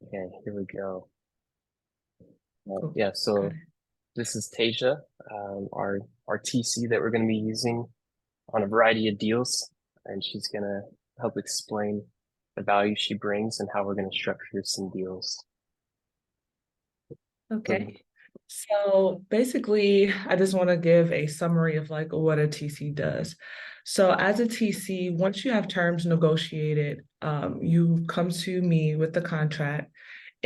Okay, here we go. Cool. Yeah, Got so it. this is Tasia, our TC that we're going to be using on a variety of deals, and she's going to help explain the value she brings and how we're going to structure some deals. So, Okay. So basically, I just want to give a summary of like what a TC does. So as a TC, once you have terms negotiated, you come to me with the contract,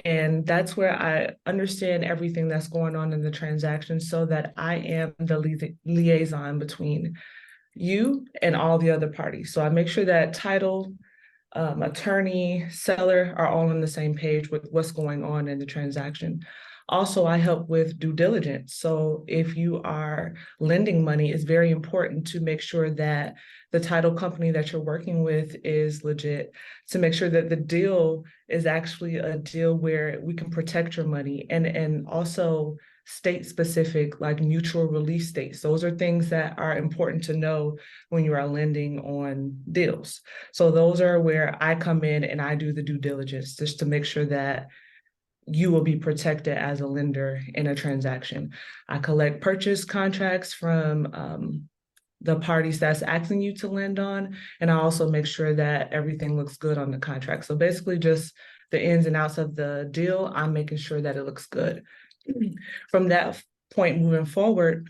and that's where I understand everything that's going on in the transaction so that I am the liaison between you and all the other parties. So I make sure that title, attorney, seller are all on the same page with what's going on in the transaction. Also, I help with due diligence. So if you are lending money, it's very important to make sure that the title company that you're working with is legit, to make sure that the deal is actually a deal where we can protect your money, and also state specific, like mutual release states. Those are things that are important to know when you are lending on deals. So those are where I come in and I do the due diligence just to make sure that you will be protected as a lender in a transaction. I collect purchase contracts from the parties that's asking you to lend on, and I also make sure that everything looks good on the contract. So basically just the ins and outs of the deal, I'm making sure that it looks good. From that point moving forward,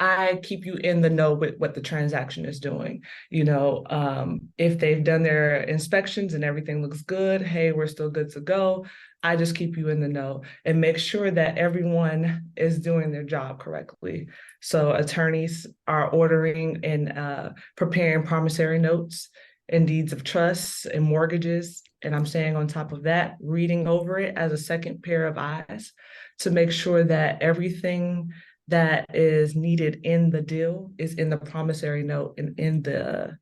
I keep you in the know with what the transaction is doing. If they've done their inspections and everything looks good, hey, we're still good to go. I just keep you in the know and make sure that everyone is doing their job correctly. So attorneys are ordering and preparing promissory notes and deeds of trust and mortgages. And I'm saying on top of that, reading over it as a second pair of eyes to make sure that everything that is needed in the deal is in the promissory note and in the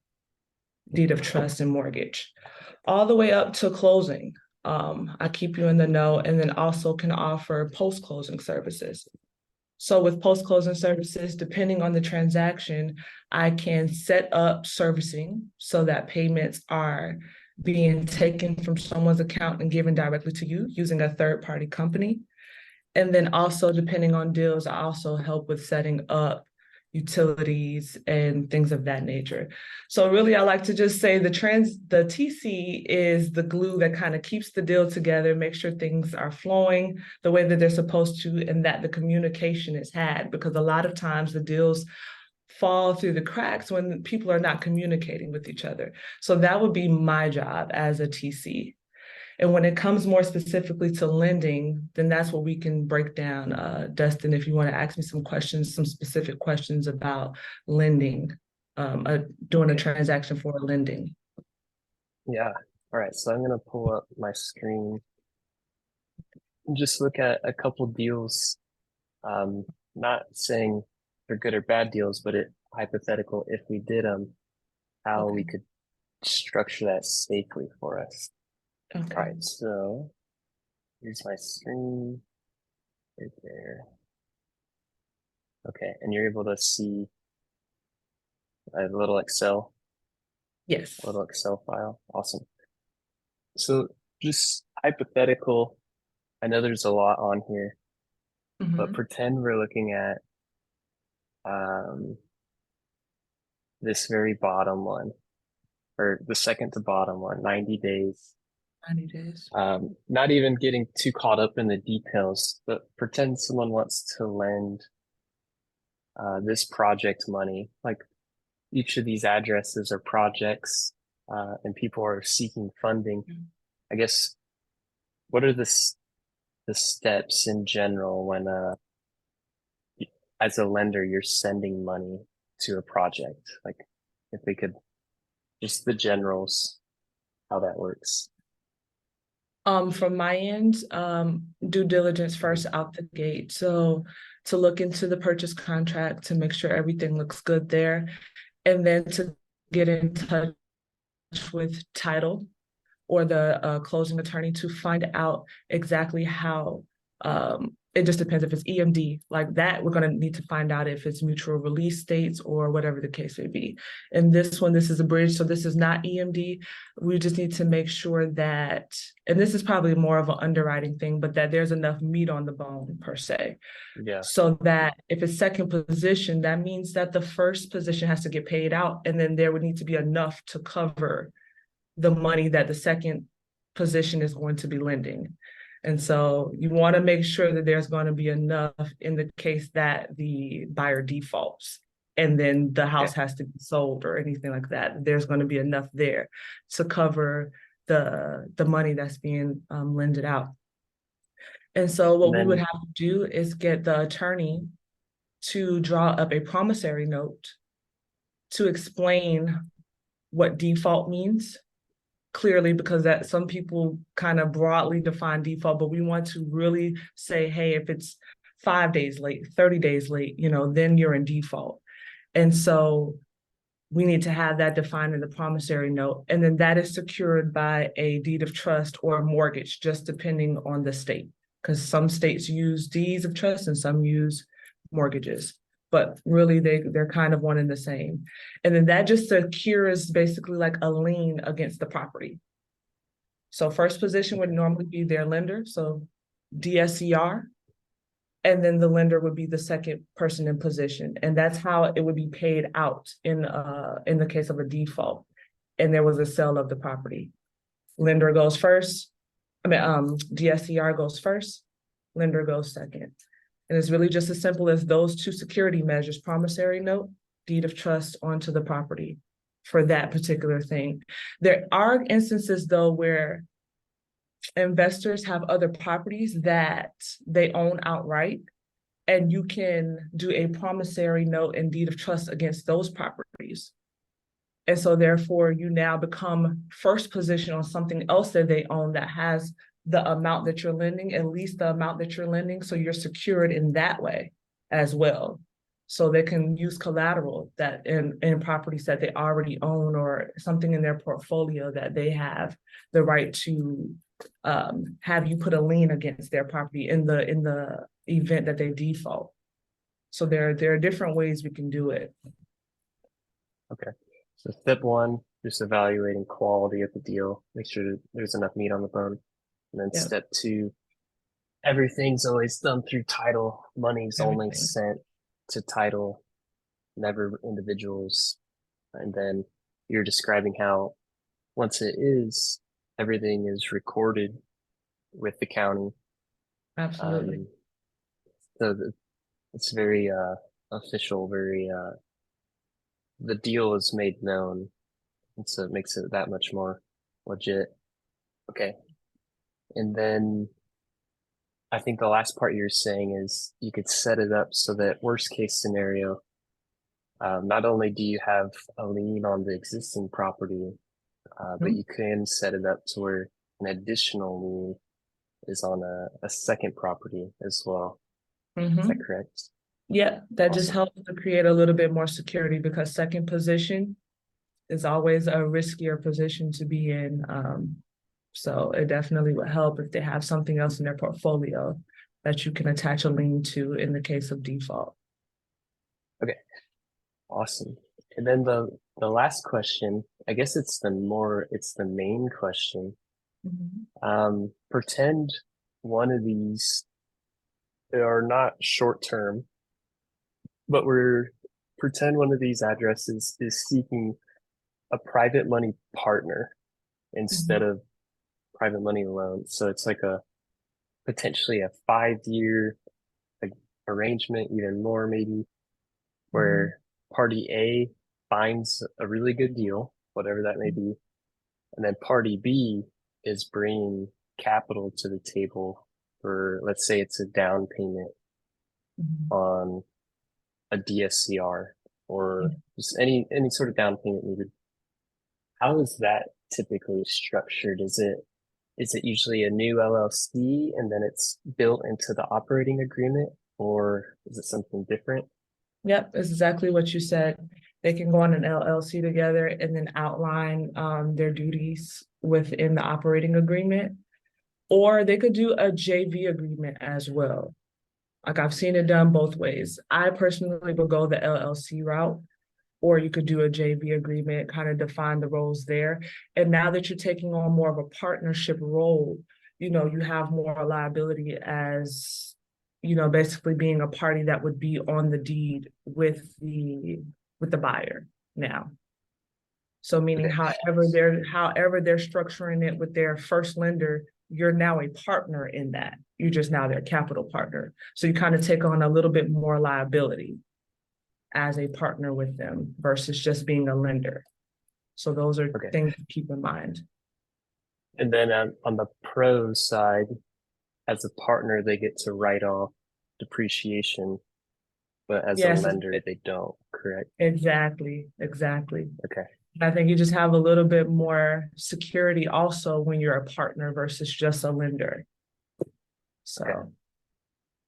deed of trust and mortgage, all the way up to closing. I keep you in the know, and then also can offer post-closing services. So with post-closing services, depending on the transaction, I can set up servicing so that payments are being taken from someone's account and given directly to you using a third-party company. And then also, depending on deals, I also help with setting up utilities and things of that nature. So really, I like to just say the TC is the glue that kind of keeps the deal together, make sure things are flowing the way that they're supposed to, and that the communication is had, because a lot of times the deals fall through the cracks when people are not communicating with each other. So that would be my job as a TC. And when it comes more specifically to lending, then that's what we can break down. Dustin, if you want to ask me some questions, some specific questions about lending, doing a okay, transaction for lending. yeah. All right, so I'm going to pull up my screen and just look at a couple deals. Um, Not saying they're good or bad deals, but hypothetical if we did them, how we Okay. could structure that safely for us. All Okay. right, so here's my screen right there. Okay, and you're able to see a Yes. little Excel file. Awesome. So just hypothetical, I know there's a lot on here, but Mm-hmm. pretend we're looking at um, this very bottom one, or the second to bottom one, 90 days. 90 days. Not even getting too caught up in the details, but pretend someone wants to lend this project money. Like each of these addresses are projects, and people are seeking funding. I guess what are the steps in general when as a lender you're sending money to a project? Like if we could just the generals, how that works. From my end, due diligence first out the gate. So to look into the purchase contract to make sure everything looks good there, and then to get in touch with title or the closing attorney to find out exactly how It just depends if it's EMD like that. We're going to need to find out if it's mutual release states or whatever the case may be. And this one, this is a bridge, so this is not EMD. We just need to make sure that, and this is probably more of an underwriting thing, but that there's enough meat on the bone per se. Yeah. So that if it's second position, that means that the first position has to get paid out, and then there would need to be enough to cover the money that the second position is going to be lending. And so you want to make sure that there's going to be enough in the case that the buyer defaults and then the house has to be sold or anything like that. There's going to be enough there to cover the money that's being lended out. And so what we would have to do is get the attorney to draw up a promissory note to explain what default means clearly, because that some people kind of broadly define default, but we want to really say, hey, if it's 5 days late, 30 days late, then you're in default. And so we need to have that defined in the promissory note. And then that is secured by a deed of trust or a mortgage, just depending on the state, because some states use deeds of trust and some use mortgages. But really they're kind of one and the same. And then that just secures basically like a lien against the property. So first position would normally be their lender, so DSCR, and then the lender would be the second person in position. And that's how it would be paid out in the case of a default and there was a sale of the property. Lender goes first, DSCR goes first, lender goes second. And it's really just as simple as those two security measures, promissory note, deed of trust onto the property for that particular thing. There are instances though where investors have other properties that they own outright, and you can do a promissory note and deed of trust against those properties. And so therefore you now become first position on something else that they own that has the amount that you're lending, at least the amount that you're lending. So you're secured in that way as well. So they can use collateral that in properties that they already own or something in their portfolio that they have the right to have you put a lien against their property in the event that they default. So there are different ways we can do it. Okay. So step one, just evaluating quality of the deal, make sure there's enough meat on the bone. And then step two, everything's always done through title. Money's only sent to title, never individuals. And then you're describing how once it is, everything is recorded with the county. Absolutely. So it's very official, very the deal is made known. And so it makes it that much more legit. Okay. And then I think the last part you're saying is you could set it up so that worst case scenario, not only do you have a lien on the existing property, but you can set it up to where an additional lien is on a second property as well. Is that correct? Yeah, that just helps to create a little bit more security, because second position is always a riskier position to be in. So it definitely would help if they have something else in their portfolio that you can attach a lien to in the case of default. Okay. Awesome. And then the last question, I guess it's the main question. Pretend one of these are not short term, but pretend one of these addresses is seeking a private money partner instead of private money loan. So it's like potentially a 5-year arrangement, even more maybe, where party A finds a really good deal, whatever that may be, and then party B is bringing capital to the table for, let's say it's a down payment on a DSCR or just any sort of down payment needed. How is that typically structured? Is it usually a new LLC and then it's built into the operating agreement, or is it something different? Yep, it's exactly what you said. They can go on an LLC together and then outline their duties within the operating agreement, Or they could do a JV agreement as well. Like I've seen it done both ways. I personally would go the LLC route, or you could do a JV agreement, kind of define the roles there. And now that you're taking on more of a partnership role, you have more liability as, basically being a party that would be on the deed with the buyer now. So meaning Okay. however they're structuring it with their first lender, you're now a partner in that. You're just now their capital partner. So you kind of take on a little bit more liability as a partner with them versus just being a lender. So those are Okay. things to keep in mind. And then on the pro side, as a partner, they get to write off depreciation, but as a Yes, lender, they don't, correct? exactly. Okay. I think you just have a little bit more security also when you're a partner versus just a lender. So, Okay.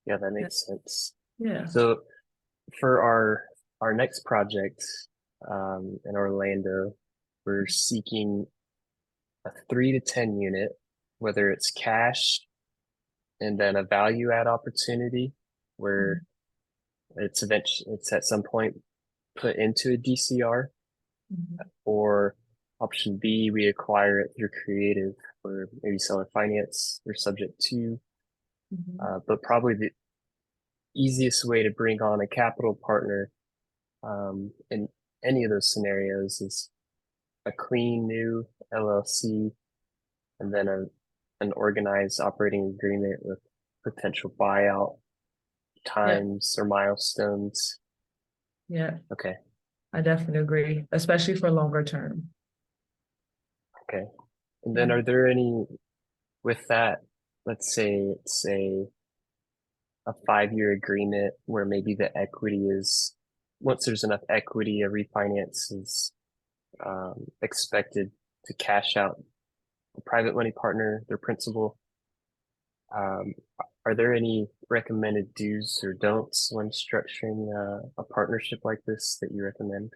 Yeah, that makes sense. yeah. So for our next project in Orlando, we're seeking a 3 to 10 unit, whether it's cash and then a value add opportunity where it's at some point put into a DCR, Mhm. or option B, we acquire it through creative or maybe seller finance or subject to. Mhm. But probably the easiest way to bring on a capital partner in any of those scenarios is a clean new LLC and then an organized operating agreement with potential buyout Yeah, times or milestones. yeah, Okay. I definitely agree, especially for longer term. Okay. And then Yeah. are there any with that, let's say it's a 5 year agreement where maybe the equity is once there's enough equity, a refinance is expected to cash out the private money partner, their principal. Um, are there any recommended do's or don'ts when structuring a partnership like this that you recommend?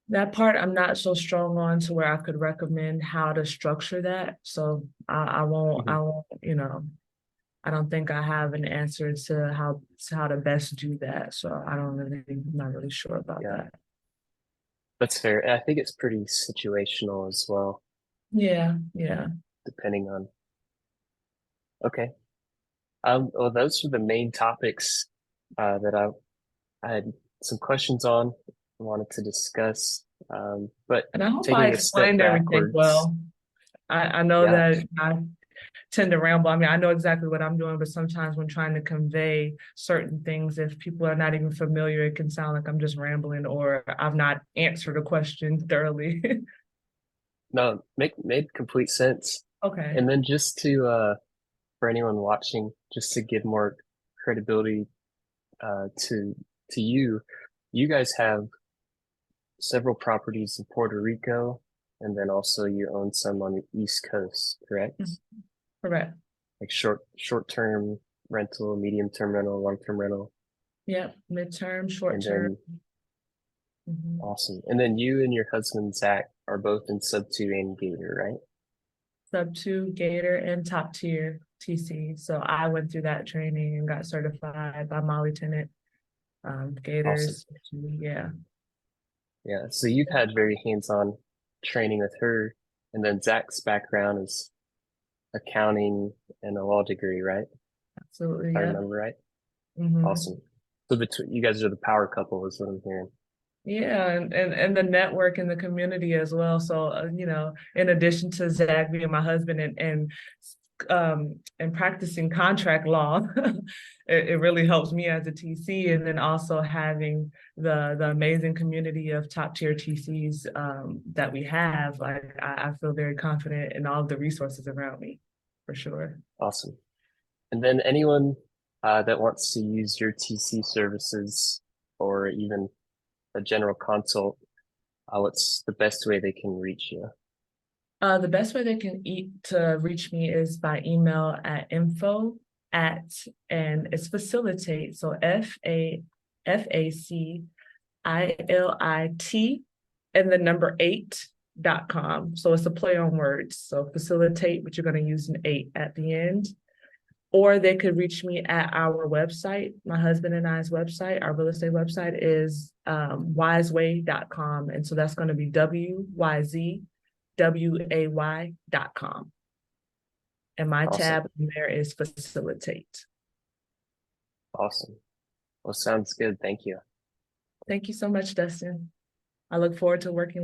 That part I'm not so strong on to where I could recommend how to structure that. So Hmm. I won't, I don't think I have an answer to how to best do that. So I'm not really sure about Yeah, that. that's fair. I think it's pretty situational as well, Yeah, yeah. depending on. Okay. Well, those are the main topics that I had some questions on, I wanted to discuss. But And I hope I taking a step explained everything backwards, well. I know yeah, that I tend to ramble. I mean, I know exactly what I'm doing, but sometimes when trying to convey certain things, if people are not even familiar, it can sound like I'm just rambling or I've not answered a question thoroughly. no, made complete sense. Okay. And then just to for anyone watching, just to give more credibility to you, you guys have several properties in Puerto Rico, and then also you own some on the East Coast, correct? Mhm. Correct. Like short term rental, medium term rental, long term rental, Yep. Midterm, short and term. then Mhm. awesome. And then you and your husband Zach are both in Subto and Gator, right? Subto, Gator, and top tier TC. So I went through that training and got certified by Molly Tennant. Awesome. Gators, yeah. Yeah. So you've had very hands-on training with her, and then Zach's background is accounting and a law degree, right? If Absolutely, I yeah. remember right. Hmm. Awesome. So between you guys are the power couple, is what I'm hearing. Yeah, and the network and the community as well. So in addition to Zach being my husband and practicing contract law, it really helps me as a TC. And then also having the amazing community of top tier TCs that we have. Like I feel very confident in all of the resources around me, for sure. Awesome. And then anyone that wants to use your TC services or even a general consult, what's the best way they can reach you? The best way they can to reach me is by email at info at, and it's facilitate. So FACILIT and the number 8 wise.com. So it's a play on words. So facilitate, but you're going to use an 8 at the end. Or they could reach me at our website. My husband and I's website, our real estate website is wiseway.com. And so that's going to be WYZWAY.com. And my Awesome. tab in there is facilitate. Awesome. Well, sounds good. Thank you. Thank you so much, Dustin. I look forward to working with